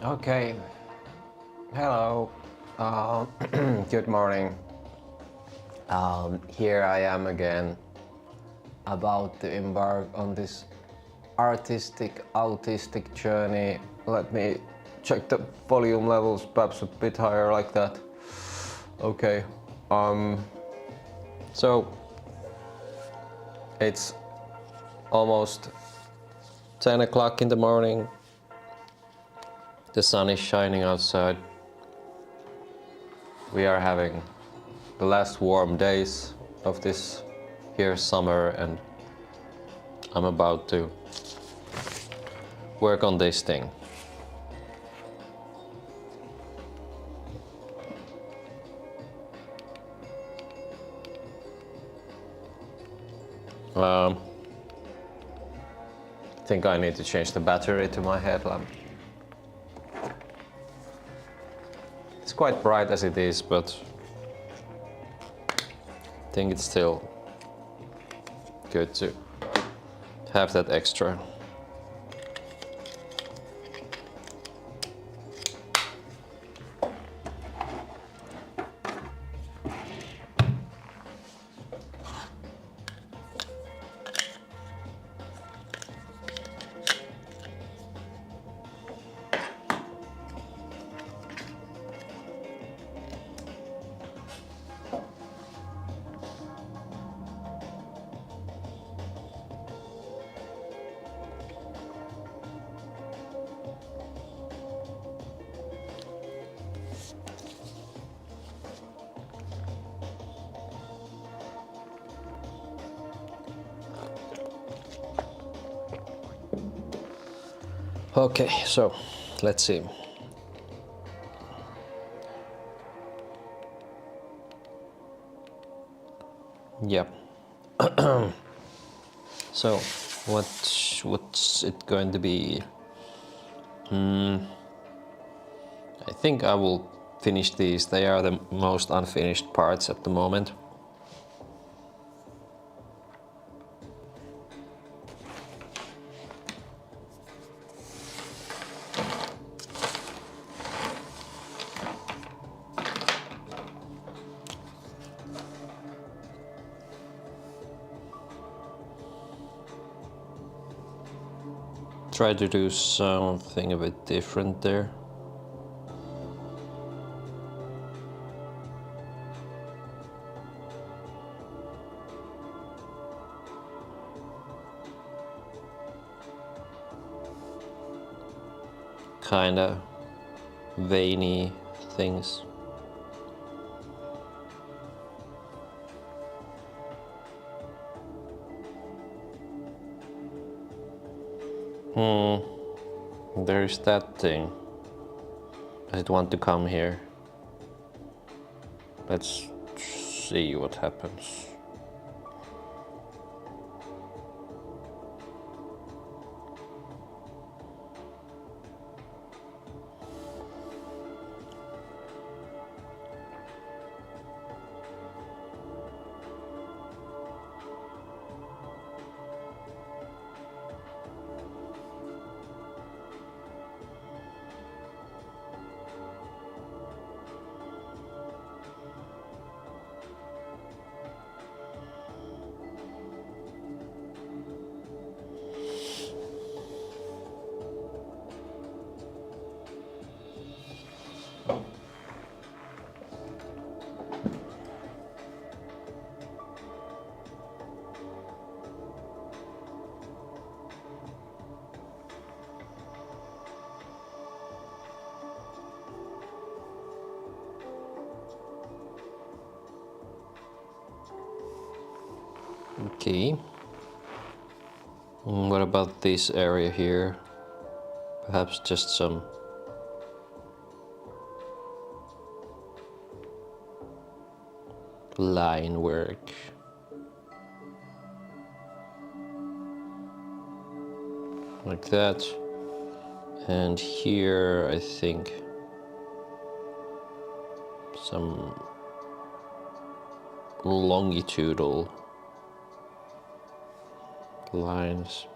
Okay. Hello. Good morning. Here I am again, about to embark on this artistic, autistic journey. Let me check the volume levels, perhaps a bit higher like that. Okay. So it's almost 10 o'clock in the morning. The sun is shining outside. We are having the last warm days of this here summer, and I'm about to work on this thing. I think I need to change the battery to my headlamp. It's quite bright as it is, but I think it's still good to have that extra. Okay, so let's see. Yep. So what's it going to be? I think I will finish these. They are the most unfinished parts at the moment. Try to do something a bit different there. Kinda veiny things. There's that thing. Does it want to come here? Let's see what happens. Okay. What about this area here? Perhaps just some line work. Like that. And here I think some longitudinal lines.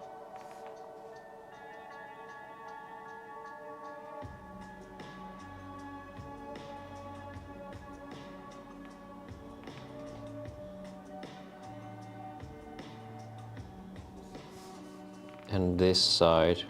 and this side.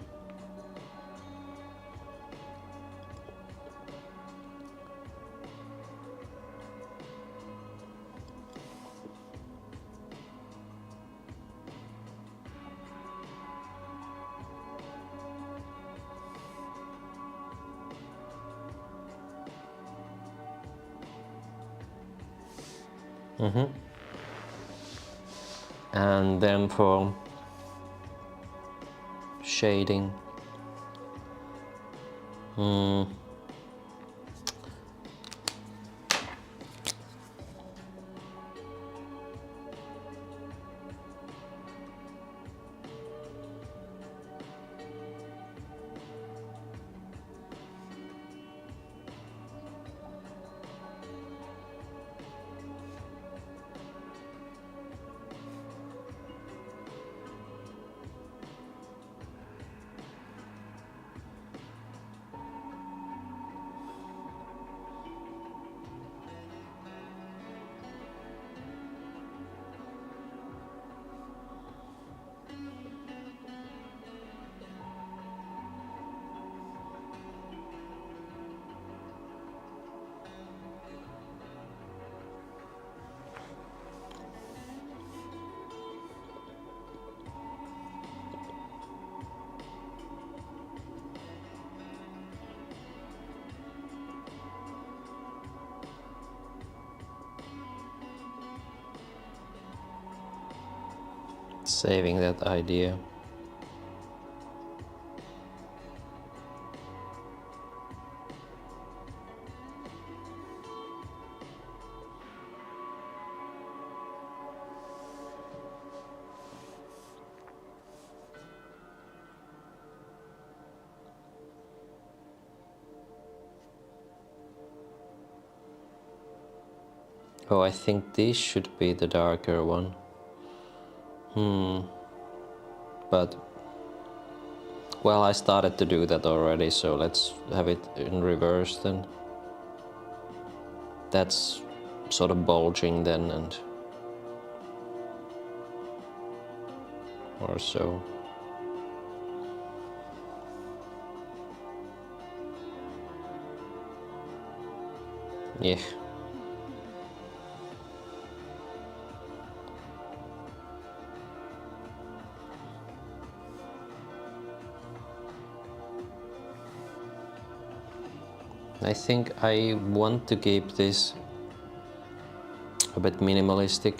And then for shading, saving that idea. Oh, I think this should be the darker one. But, well, I started to do that already, so let's have it in reverse then. That's sort of bulging then, and or so. Yeah. I think I want to keep this a bit minimalistic.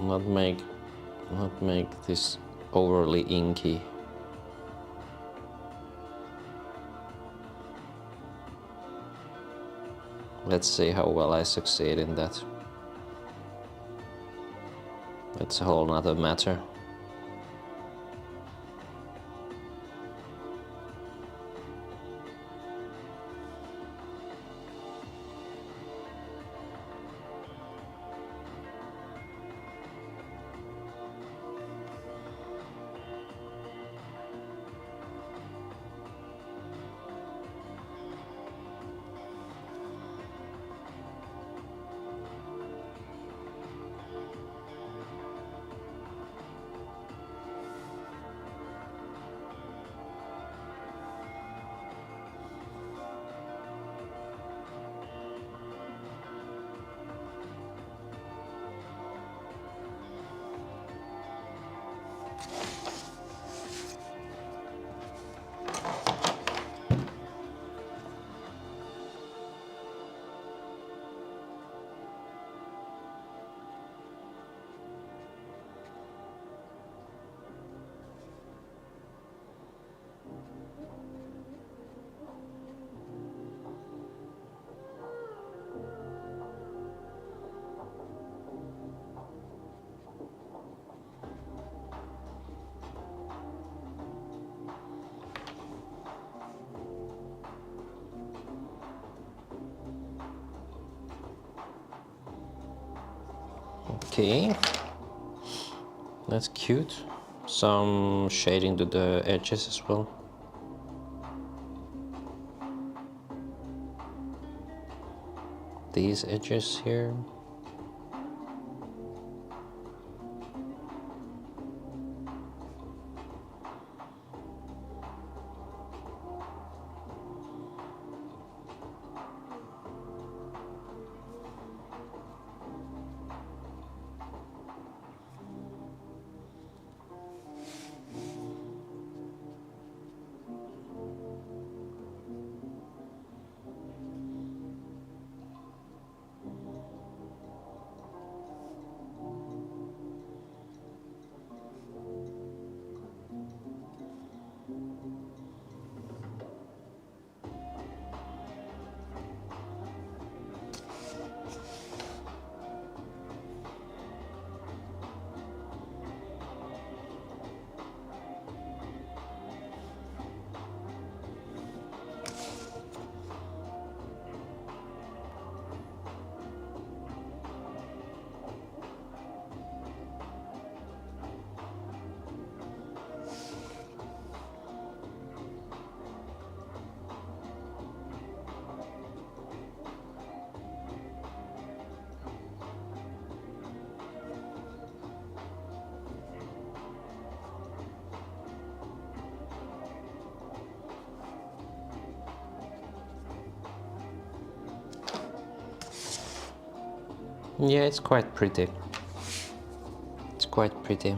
Not make this overly inky. Let's see how well I succeed in that. That's a whole nother matter. Okay, that's cute. Some shading to the edges as well. These edges here. Yeah, it's quite pretty. It's quite pretty.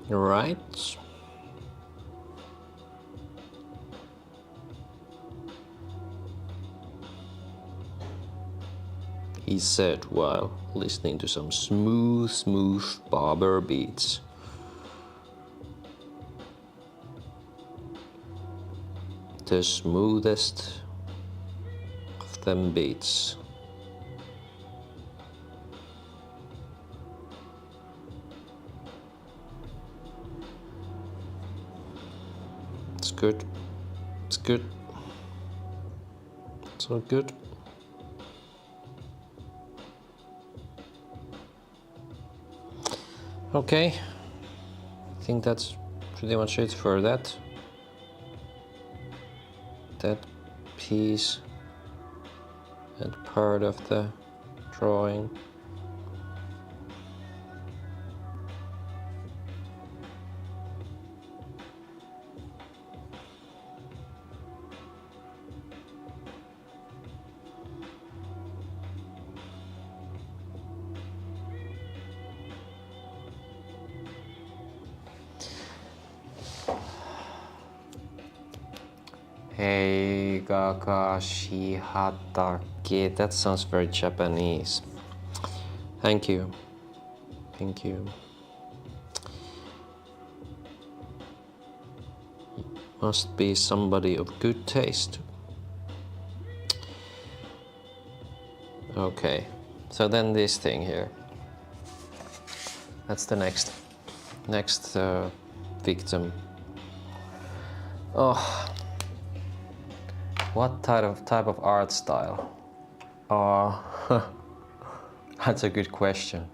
Right. He said while listening to some smooth barber beats. The smoothest of them beats. It's good. It's good. So good. Okay, I think that's pretty much it for that piece and part of the drawing. Heijastus. That sounds very Japanese. Thank you. Thank you. Must be somebody of good taste. Okay, so then this thing here. That's the next victim. Oh, what type of art style? That's a good question.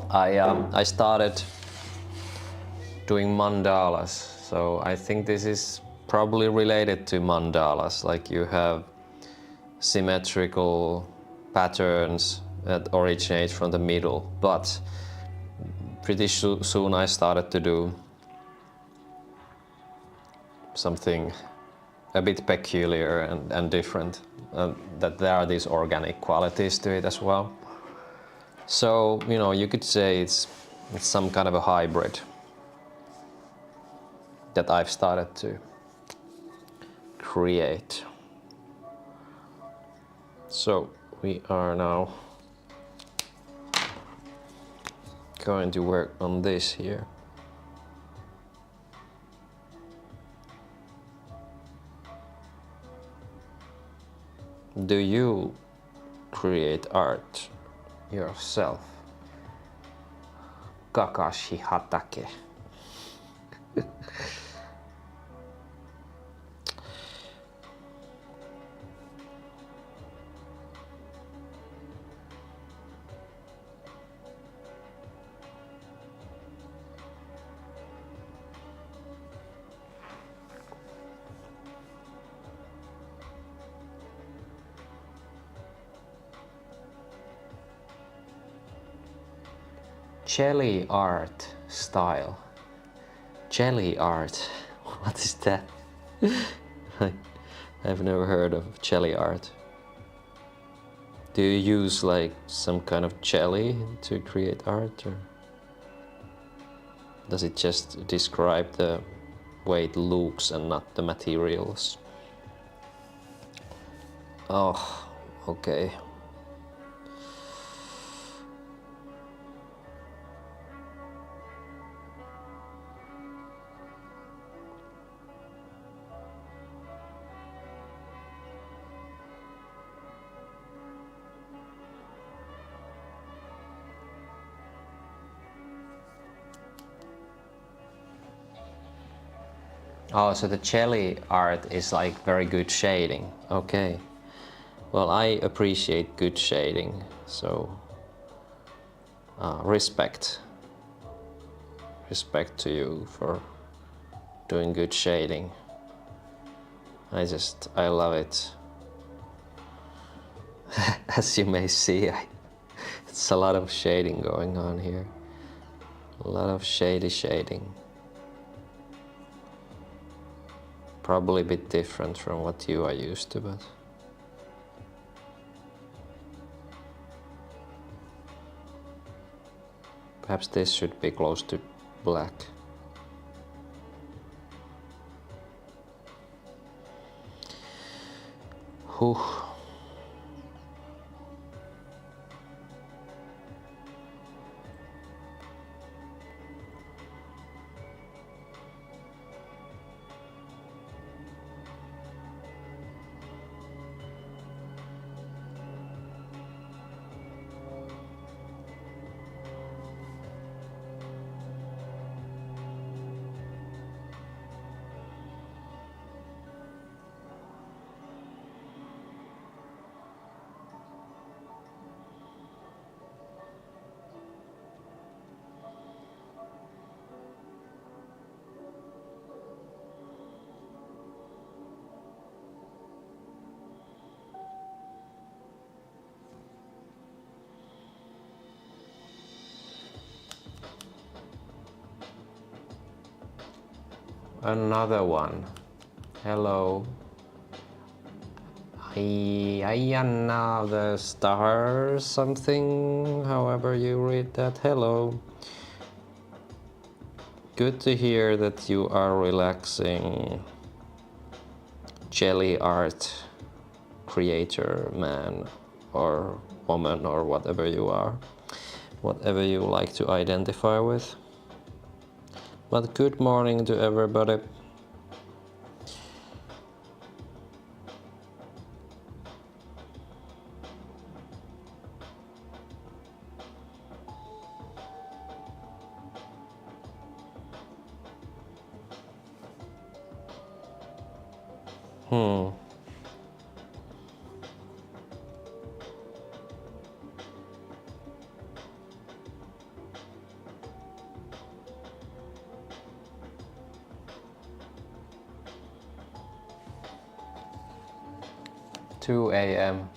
I started doing mandalas, so I think this is probably related to mandalas. Like you have symmetrical patterns that originate from the middle, but pretty soon I started to do something a bit peculiar and different, that there are these organic qualities to it as well. So, you know, you could say it's some kind of a hybrid that I've started to create. So we are now going to work on this here. Do you create art yourself? Kakashi Hatake. Jelly art style. Jelly art. What is that? I've never heard of jelly art. Do you use like some kind of jelly to create art, or does it just describe the way it looks and not the materials? Oh, okay. Oh, so the jelly art is like very good shading. Okay. Well, I appreciate good shading, so respect to you for doing good shading. I love it. As you may see, it's a lot of shading going on here. A lot of shading. Probably a bit different from what you are used to, but perhaps this should be close to black. Whew. another one. Hello. Ayanna the star something, however you read that. Hello. Good to hear that you are relaxing. Jelly art creator, man or woman or whatever you are. Whatever you like to identify with. But good morning to everybody. Hmm. Two a.m.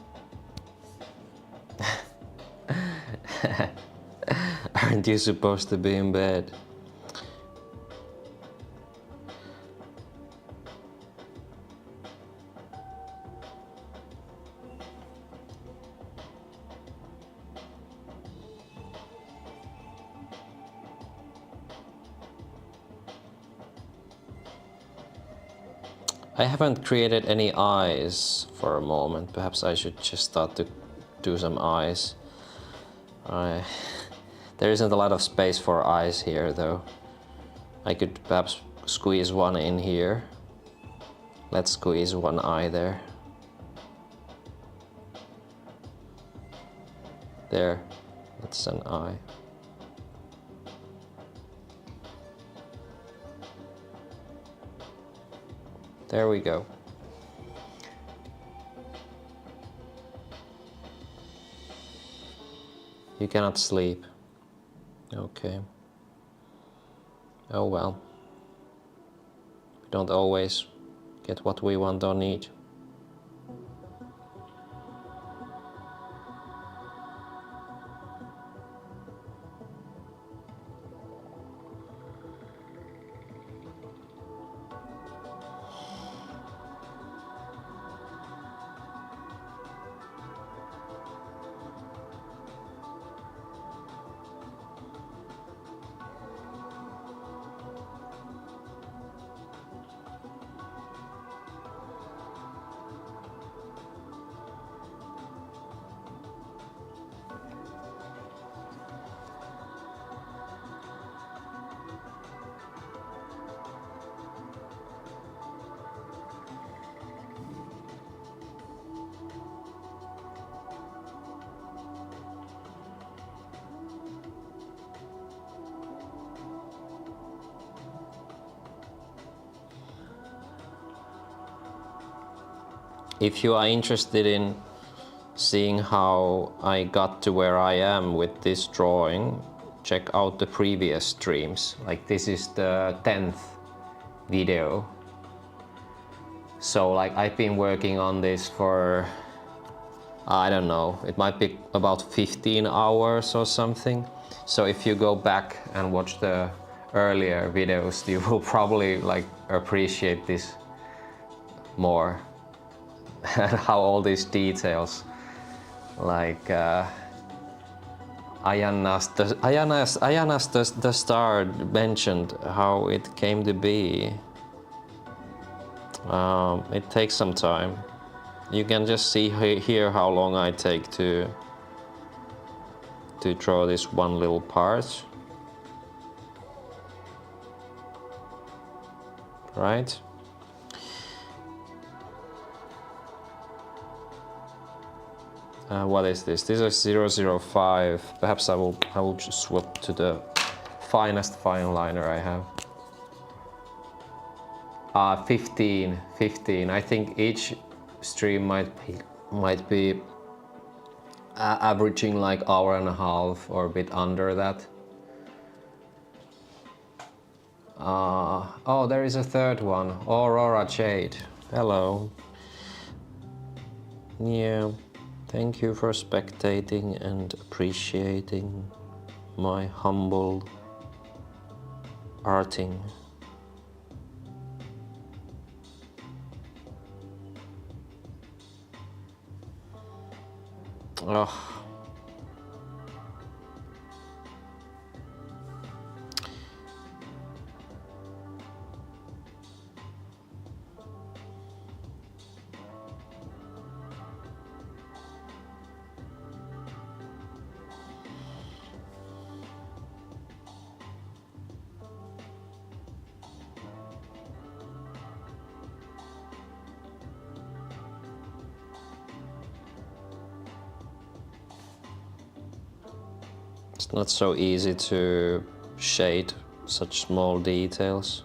Aren't you supposed to be in bed? I haven't created any eyes for a moment. Perhaps I should just start to do some eyes. There isn't a lot of space for eyes here though. I could perhaps squeeze one in here. Let's squeeze one eye there. There, that's an eye. There we go. You cannot sleep. Okay. Oh well. We don't always get what we want or need. If you are interested in seeing how I got to where I am with this drawing, check out the previous streams. Like this is the 10th video. So like I've been working on this for, I don't know, it might be about 15 hours or something. So if you go back and watch the earlier videos, you will probably like appreciate this more. And how all these details, like Ayanna's the star mentioned how it came to be. It takes some time. You can just see here how long I take to draw this one little part. Right? What is this? This is 005. Perhaps I will just swap to the finest fine liner I have. 15. I think each stream might be averaging like hour and a half or a bit under that. Oh, there is a third one. Aurora Jade. Hello. Yeah. Thank you for spectating and appreciating my humble arting. Ugh. It's not so easy to shade such small details.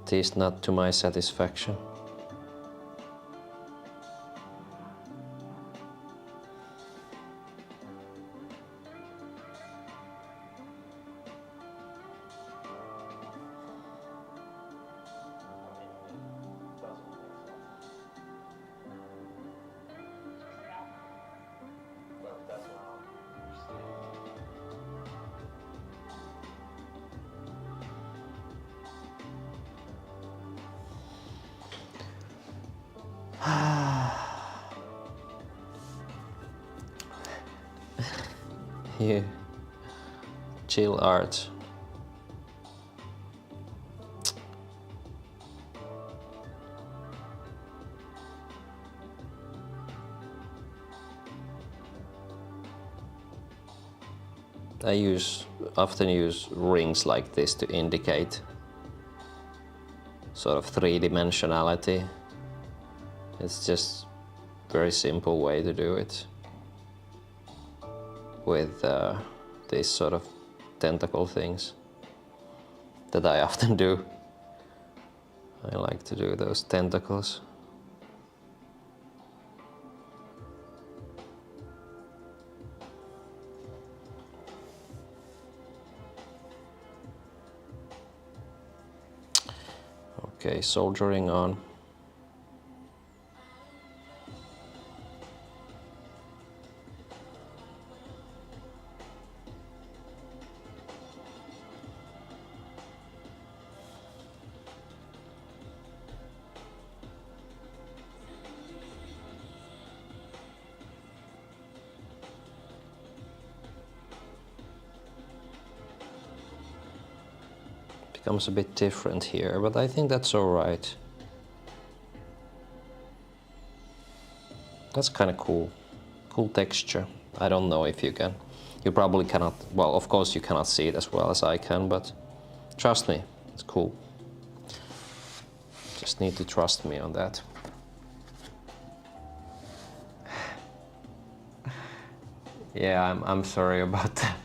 At least not to my satisfaction. Yeah. Chill art. I often use rings like this to indicate sort of three-dimensionality. It's just a very simple way to do it with these sort of tentacle things that I often do. I like to do those tentacles. Okay, soldering on. Becomes a bit different here, but I think that's all right. That's kind of cool. Cool texture. I don't know if you can. You probably cannot, well, of course you cannot see it as well as I can, but trust me, it's cool. Just need to trust me on that. Yeah, I'm sorry about that.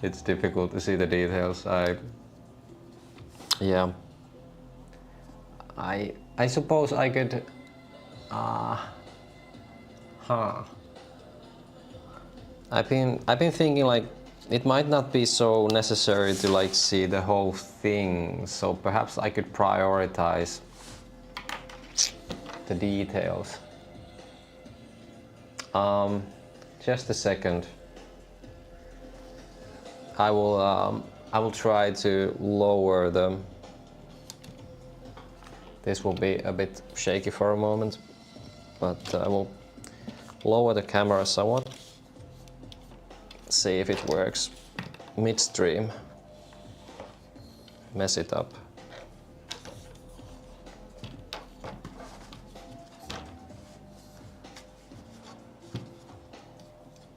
It's difficult to see the details. I suppose I could. I've been thinking like it might not be so necessary to like see the whole thing. So perhaps I could prioritize the details. Just a second. I will try to lower them. This will be a bit shaky for a moment, but I will lower the camera somewhat. See if it works. Midstream. Mess it up.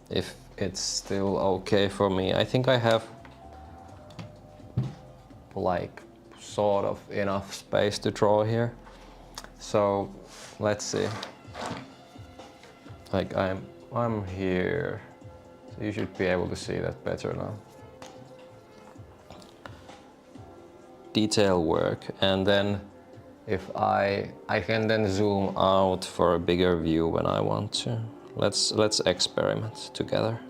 If it's still okay for me. I think I have like sort of enough space to draw here. So let's see. Like I'm here. So you should be able to see that better now. Detail work, and then if I can then zoom out for a bigger view when I want to. Let's experiment together.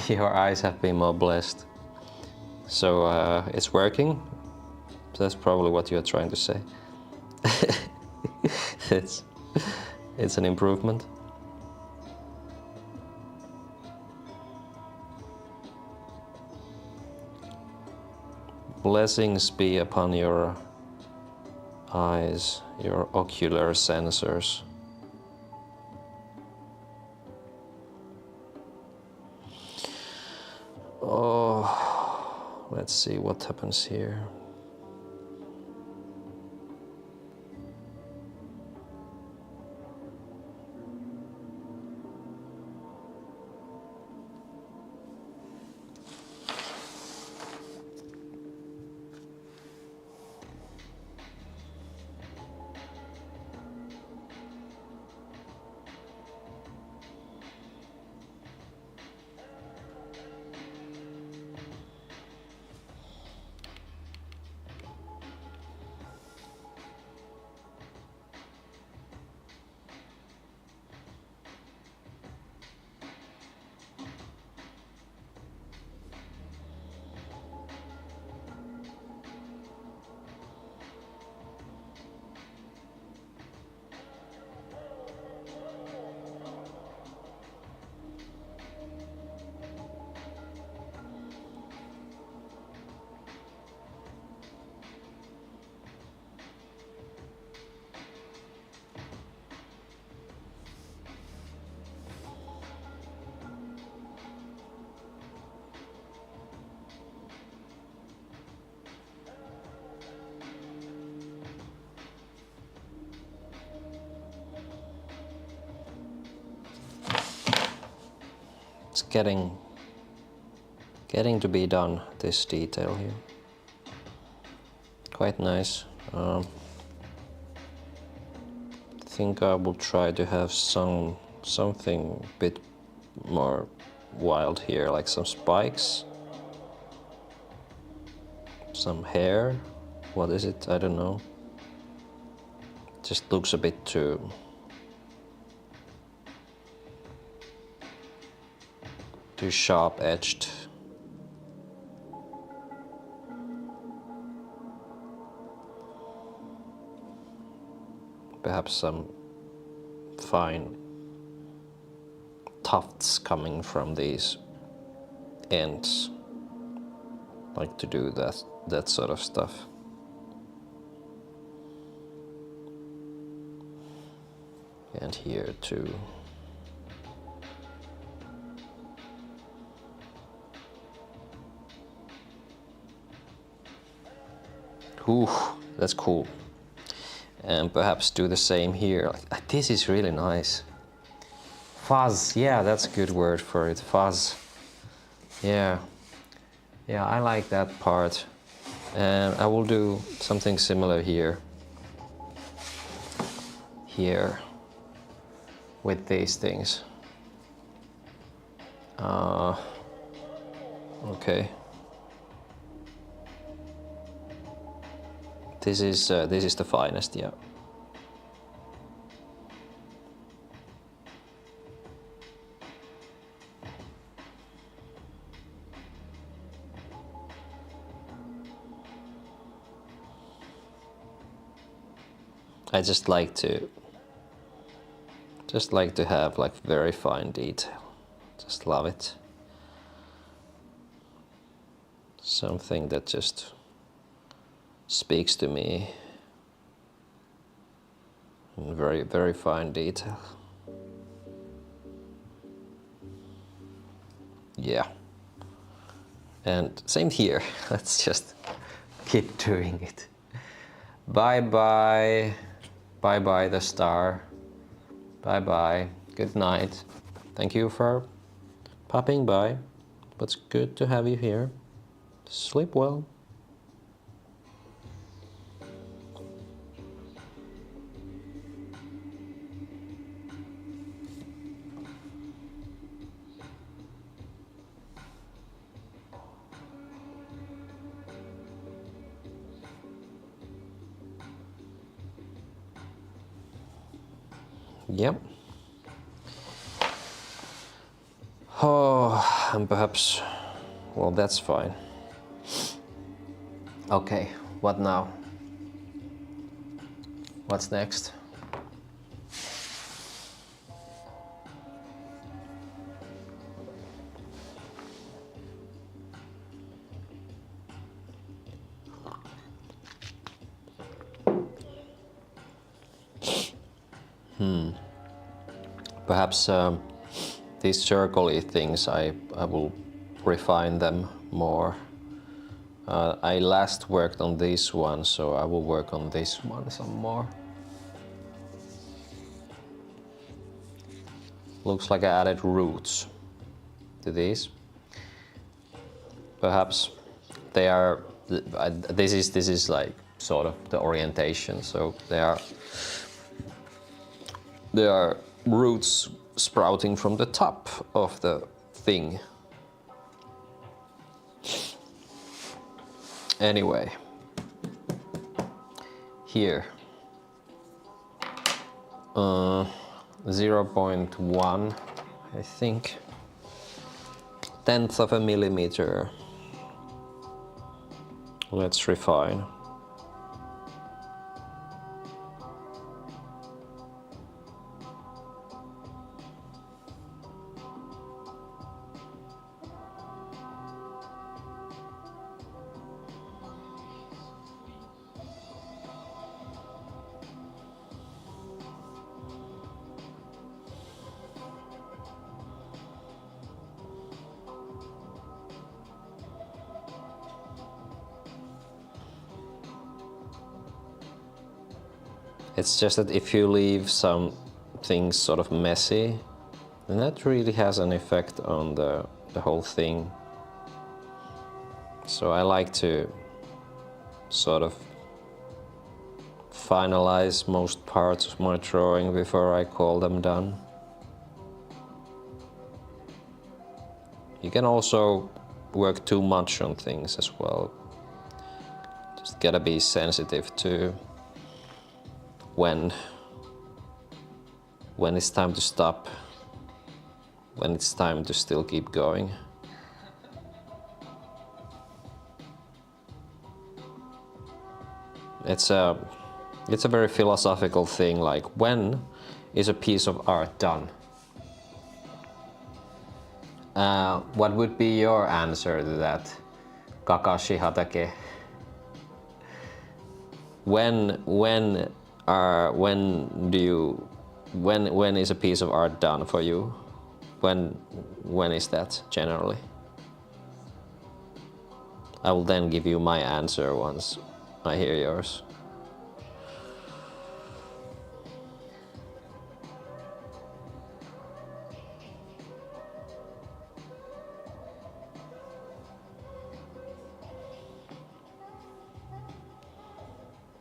your eyes have been more blessed. So it's working. That's probably what you're trying to say. It's an improvement. Blessings be upon your eyes, your ocular sensors. Oh, let's see what happens here. It's getting to be done, this detail here. Quite nice. I think I will try to have something a bit more wild here, like some spikes, some hair. What is it? I don't know. Just looks a bit too sharp-edged. Perhaps some fine tufts coming from these ends. Like to do that sort of stuff. And here too. Ooh, that's cool. And perhaps do the same here. Like, this is really nice. Fuzz, yeah, that's a good word for it. Fuzz. Yeah. Yeah, I like that part. And I will do something similar here. Here. With these things. Okay. This is the finest, yeah. I just like to have like very fine detail. Just love it. Something that just speaks to me in very, very fine detail. Yeah. And same here. Let's just keep doing it. Bye bye. Bye bye the star. Bye bye. Good night. Thank you for popping by. It's good to have you here. Sleep well. Yep. Oh, And perhaps, well, that's fine. Okay, what now? What's next? Perhaps these circle-y things, I will refine them more. I last worked on this one, so I will work on this one some more. Looks like I added roots to these. Perhaps they are, this is like sort of the orientation, so there are roots sprouting from the top of the thing. Anyway, here 0.1, I think, 1/10 of a millimeter. Let's refine. It's just that if you leave some things sort of messy, then that really has an effect on the whole thing. So I like to sort of finalize most parts of my drawing before I call them done. You can also work too much on things as well. Just gotta be sensitive to when it's time to stop, when it's time to still keep going. It's a very philosophical thing, like when is a piece of art done? What would be your answer to that, Kakashi Hatake? When is a piece of art done for you? When is that generally? I will then give you my answer once I hear yours.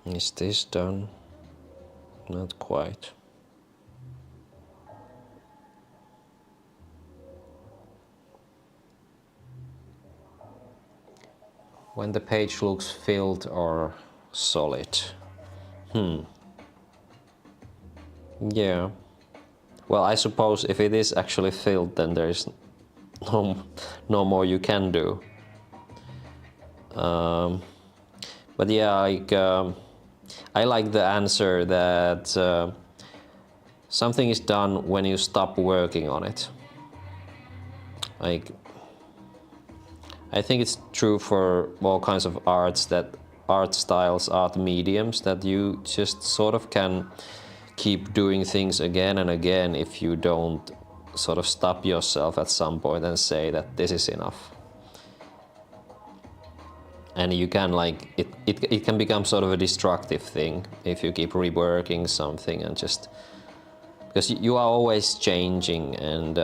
Is this done? Not quite. When the page looks filled or solid? Yeah. Well, I suppose if it is actually filled, then there is no more you can do. But yeah, like I like the answer that something is done when you stop working on it. Like, I think it's true for all kinds of arts, that art styles, art mediums, that you just sort of can keep doing things again and again if you don't sort of stop yourself at some point and say that this is enough. And you can, like, it can become sort of a destructive thing if you keep reworking something, and just because you are always changing, and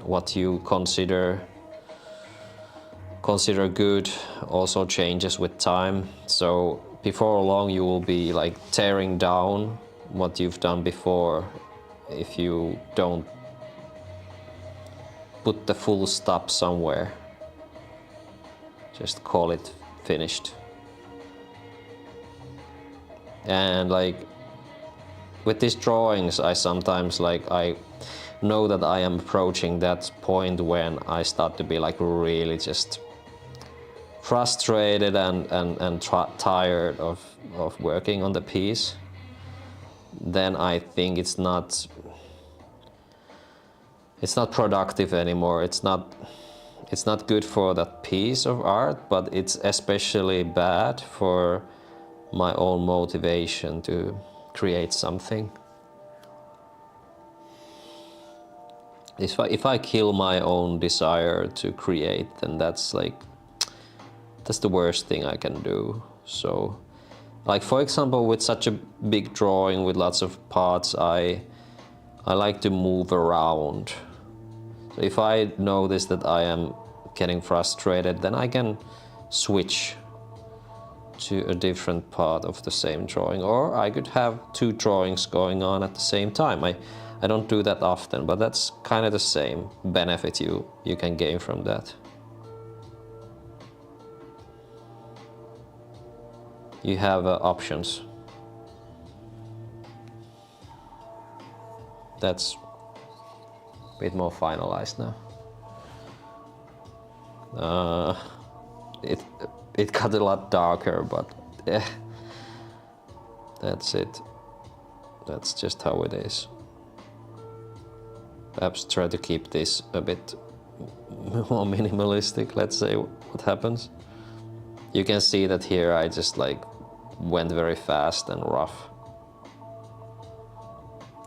what you consider good also changes with time. So before long you will be like tearing down what you've done before if you don't put the full stop somewhere. Just call it finished. And like with these drawings, I sometimes like know that I am approaching that point when I start to be like really just frustrated and tired of working on the piece, then I think it's not productive anymore. It's not good for that piece of art, but it's especially bad for my own motivation to create something. If I kill my own desire to create, then that's the worst thing I can do. So, like for example, with such a big drawing with lots of parts, I like to move around. So if I notice that I am getting frustrated, then I can switch to a different part of the same drawing, or I could have two drawings going on at the same time. I don't do that often, but that's kind of the same benefit you can gain from that. You have options. That's a bit more finalized now. It got a lot darker, but that's it. That's just how it is. Perhaps try to keep this a bit more minimalistic. Let's say what happens. You can see that here I just went very fast and rough.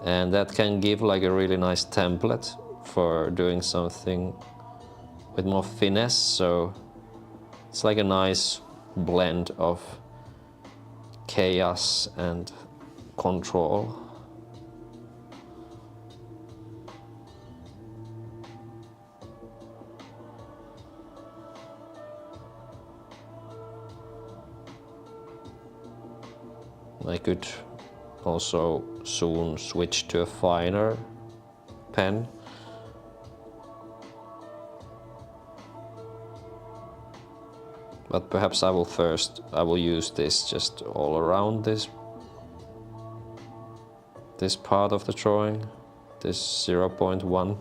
And that can give a really nice template for doing something with more finesse. So it's like a nice blend of chaos and control. I could also soon switch to a finer pen. But perhaps I will use this just all around this part of the drawing, this 0.1.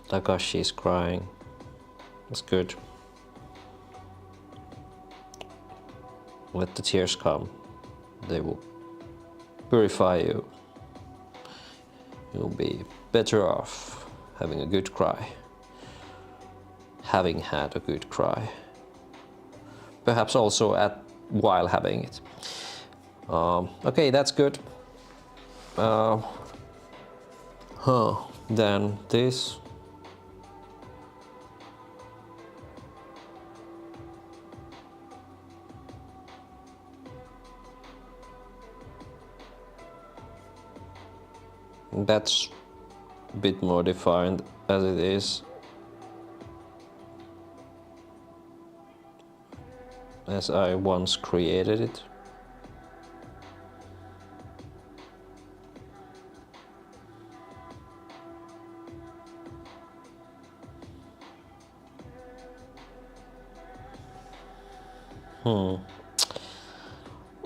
Takashi is crying. That's good. Let the tears come. They will purify you. You'll be better off having a good cry. Having had a good cry. Perhaps also while having it. Okay, that's good. Then this. That's a bit more defined as it is. As I once created it.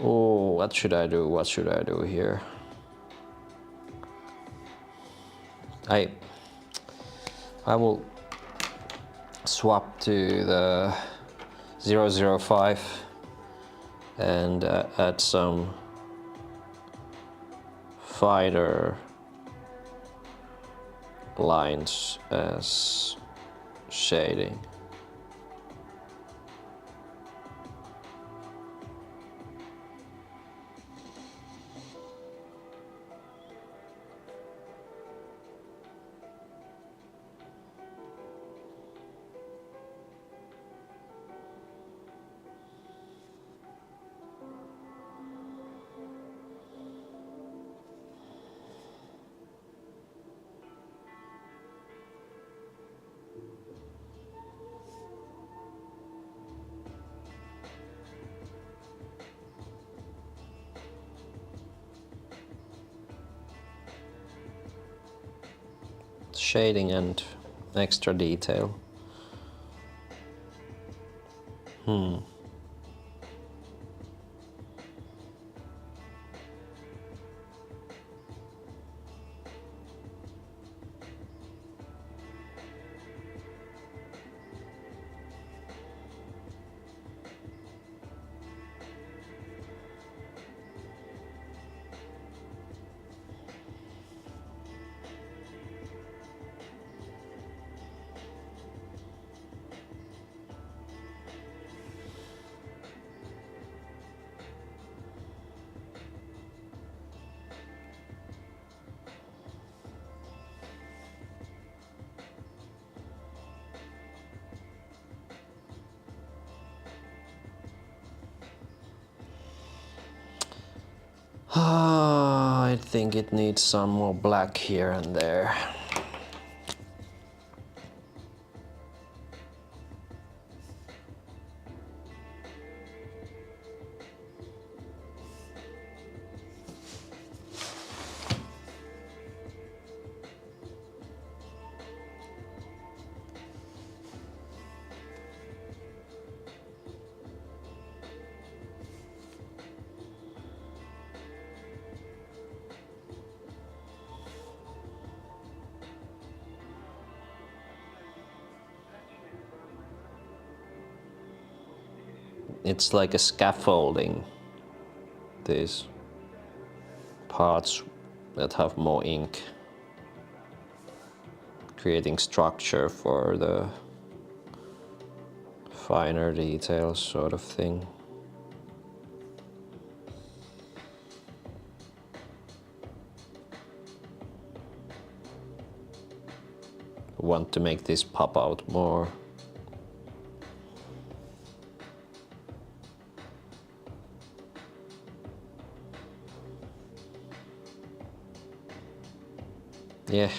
Oh, what should I do? What should I do here? I will swap to the 005 and add some finer lines as shading. Shading and extra detail. I think it needs some more black here and there. It's like a scaffolding, these parts that have more ink, creating structure for the finer details sort of thing. Want to make this pop out more. Yeah.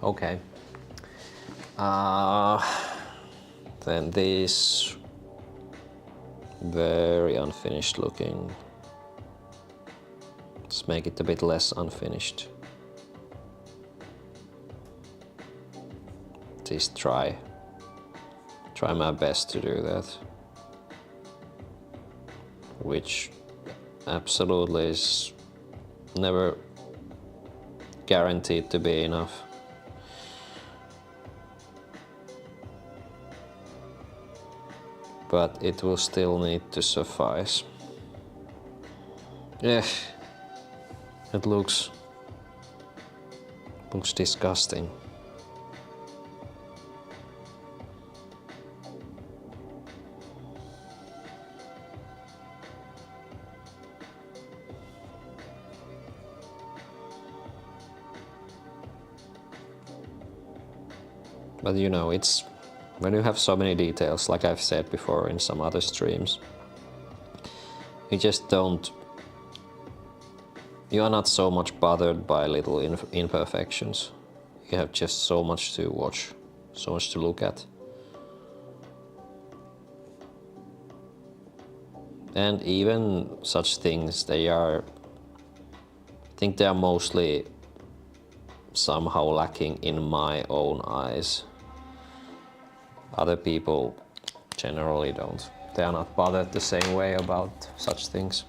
Okay. Then this very unfinished looking. Let's make it a bit less unfinished. Just try my best to do that, which absolutely is never guaranteed to be enough. But it will still need to suffice. Yeah, it looks disgusting. But you know, it's when you have so many details, like I've said before in some other streams, you just don't, you are not so much bothered by little imperfections. You have just so much to watch, so much to look at. And even such things, I think they are mostly somehow lacking in my own eyes. Other people generally don't. They are not bothered the same way about such things.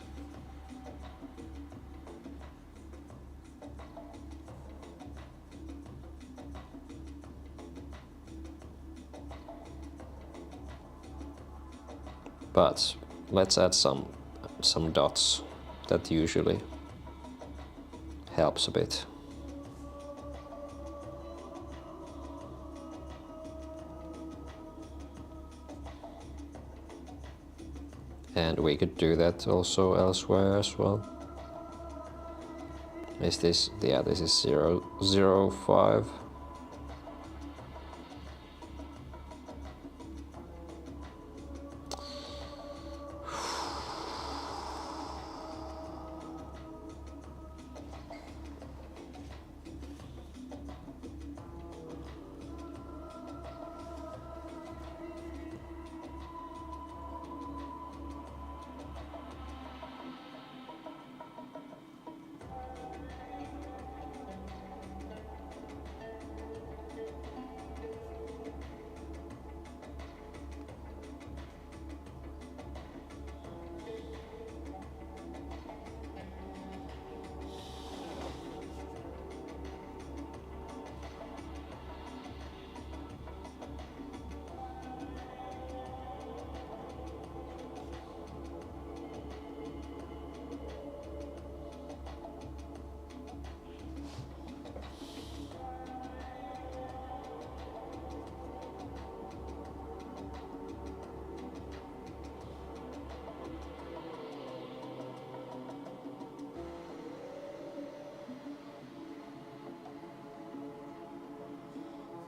But let's add some dots. That usually helps a bit. And we could do that also elsewhere as well. Is this, yeah, this is 0, 0, 5.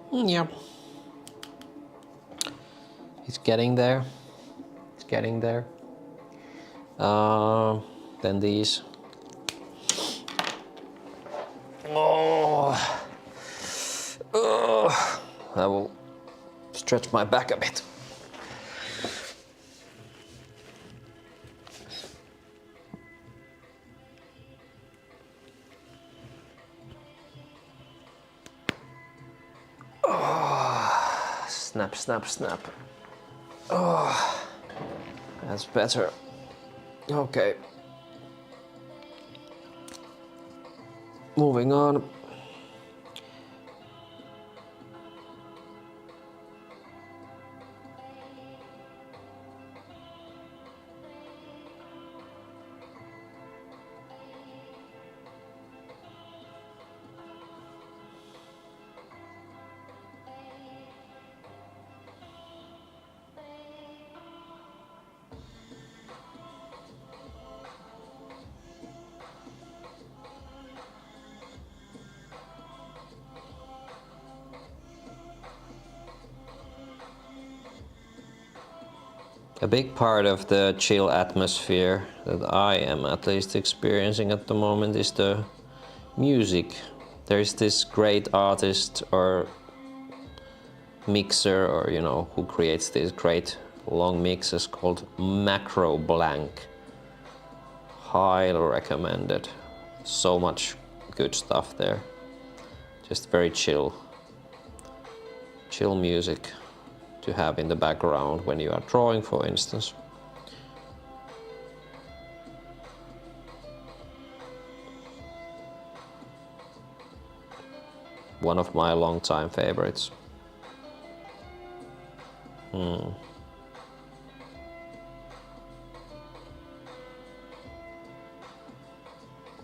Yeah. It's getting there. It's getting there. Then these. Oh. I will stretch my back a bit. Snap, snap, snap. Oh, that's better. Okay. Moving on. A big part of the chill atmosphere that I am at least experiencing at the moment is the music. There's this great artist or mixer, or you know, who creates these great long mixes called Macro Blank. Highly recommended. So much good stuff there. Just very chill music to have in the background when you are drawing, for instance. One of my long-time favorites.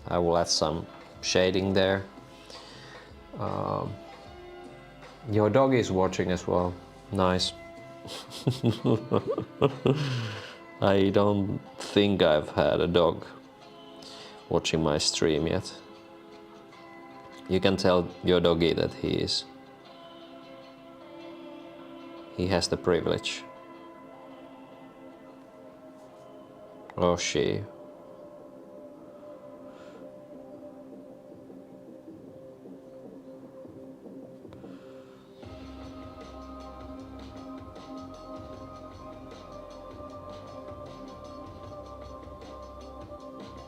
I will add some shading there. Your dog is watching as well. Nice. I don't think I've had a dog watching my stream yet. You can tell your doggy that he has the privilege. Or she.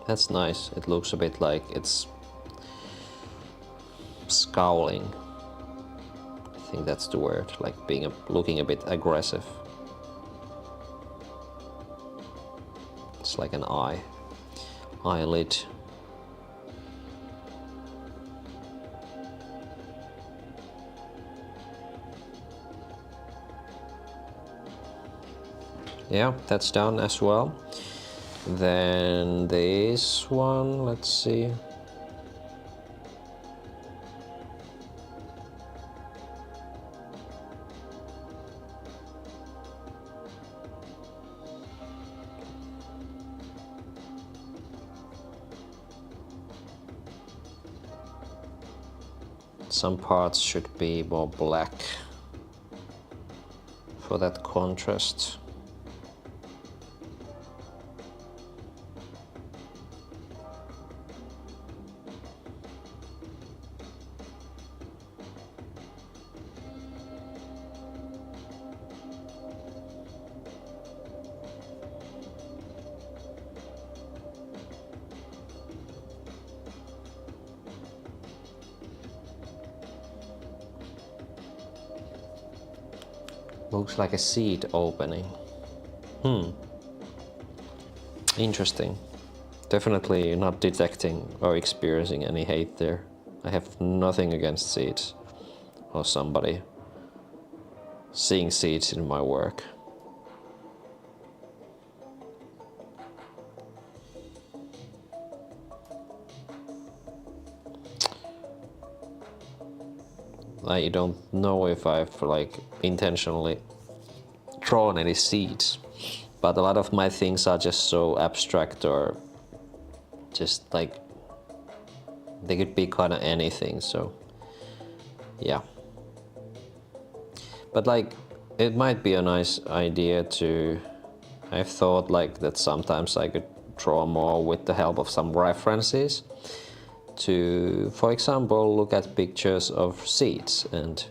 That's nice. It looks a bit like it's scowling. I think that's the word, like looking a bit aggressive. It's like an eyelid. Yeah, that's done as well. Then this one, let's see. Some parts should be more black for that contrast. Looks like a seed opening. Interesting. Definitely not detecting or experiencing any hate there. I have nothing against seeds or somebody seeing seeds in my work. I don't know if I've like intentionally drawn any seeds, but a lot of my things are just so abstract or just like they could be kind of anything, so yeah. But like it might be a nice idea to, I've thought like that sometimes I could draw more with the help of some references to, for example, look at pictures of seeds and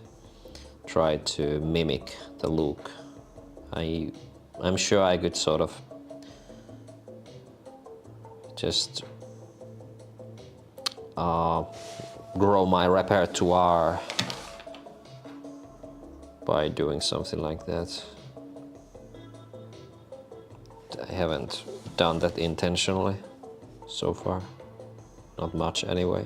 try to mimic the look. I'm sure I could sort of just grow my repertoire by doing something like that. I haven't done that intentionally so far. Not much anyway.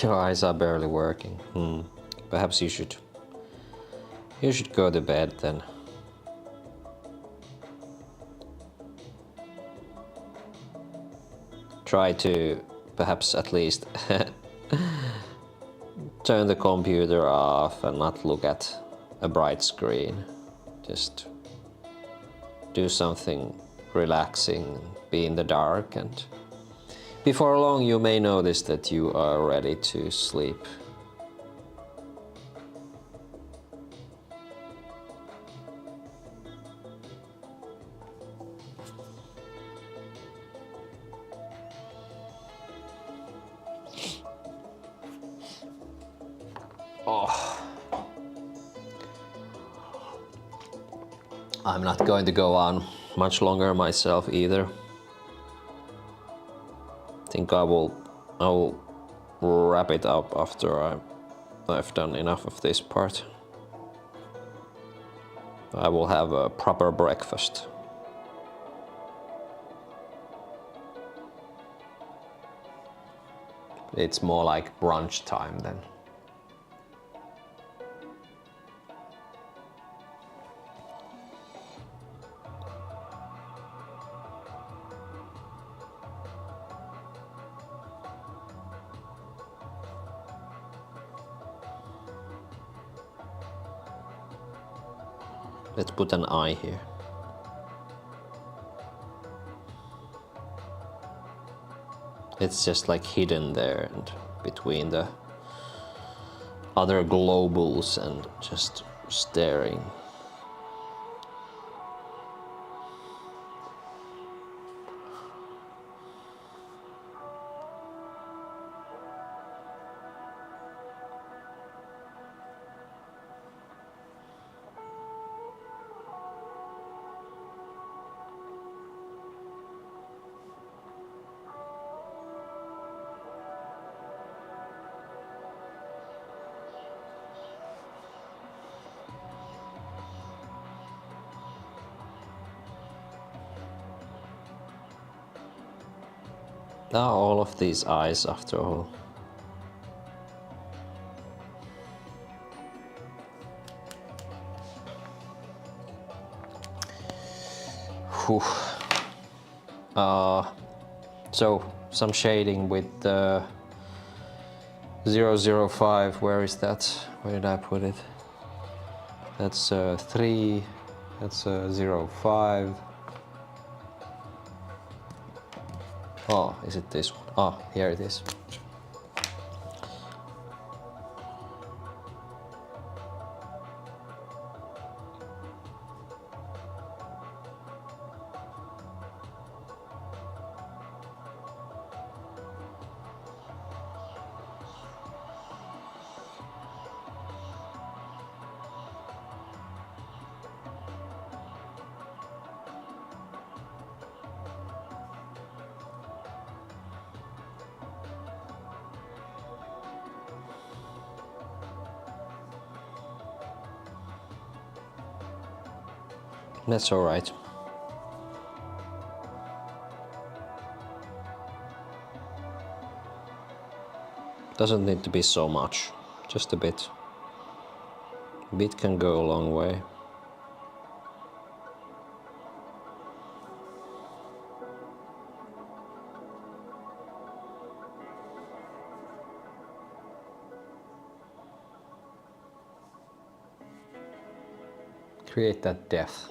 Your eyes are barely working. Perhaps you should go to bed then. Try to perhaps at least turn the computer off and not look at a bright screen. Just do something relaxing, be in the dark, and before long you may notice that you are ready to sleep. I'm not going to go on much longer myself either. I think I will wrap it up after I've done enough of this part. I will have a proper breakfast. It's more like brunch time then. Let's put an eye here. It's just like hidden there and between the other globules and just staring. Now all of these eyes after all. Whew. So some shading with the 005. Where is that? Where did I put it? That's 3. That's 05. Oh, is it this one? Oh, here it is. That's all right. Doesn't need to be so much, just a bit. A bit can go a long way. Create that depth.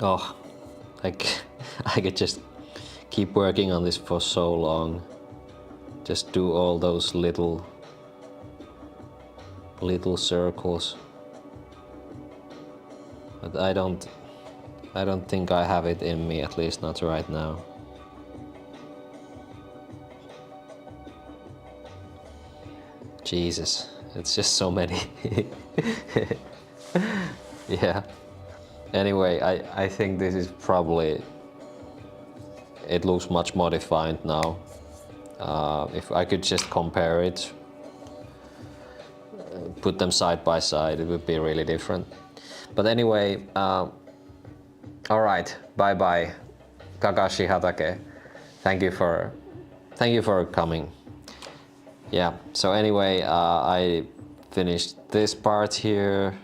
Oh, like I could just keep working on this for so long. Just do all those little circles. But I don't think I have it in me, at least not right now. Jesus, it's just so many. Yeah. Anyway, I think this is probably, it looks much more defined now. If I could just compare it, put them side by side, it would be really different. But anyway, all right, bye bye, Kakashi Hatake. Thank you for coming. Yeah. So anyway, I finished this part here.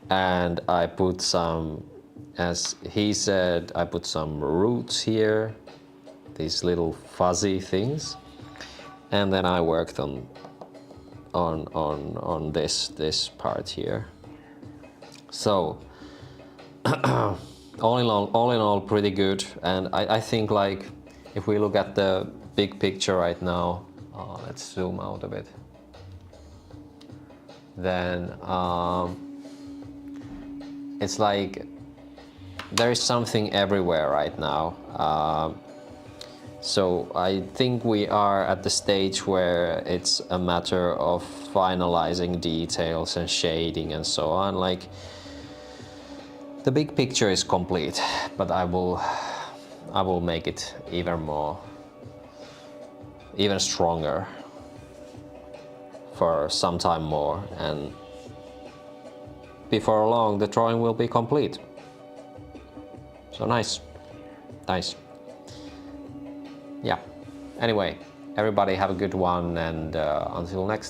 and I put some, as he said, I put some roots here, these little fuzzy things, and then I worked on this part here. So all in all, pretty good. And I think, like, if we look at the big picture right now, let's zoom out a bit. Then it's like there is something everywhere right now. So I think we are at the stage where it's a matter of finalizing details and shading and so on. Like, the big picture is complete, but I will make it even stronger for some time more, and before long the drawing will be complete. So nice. Yeah. Anyway, everybody have a good one, and until next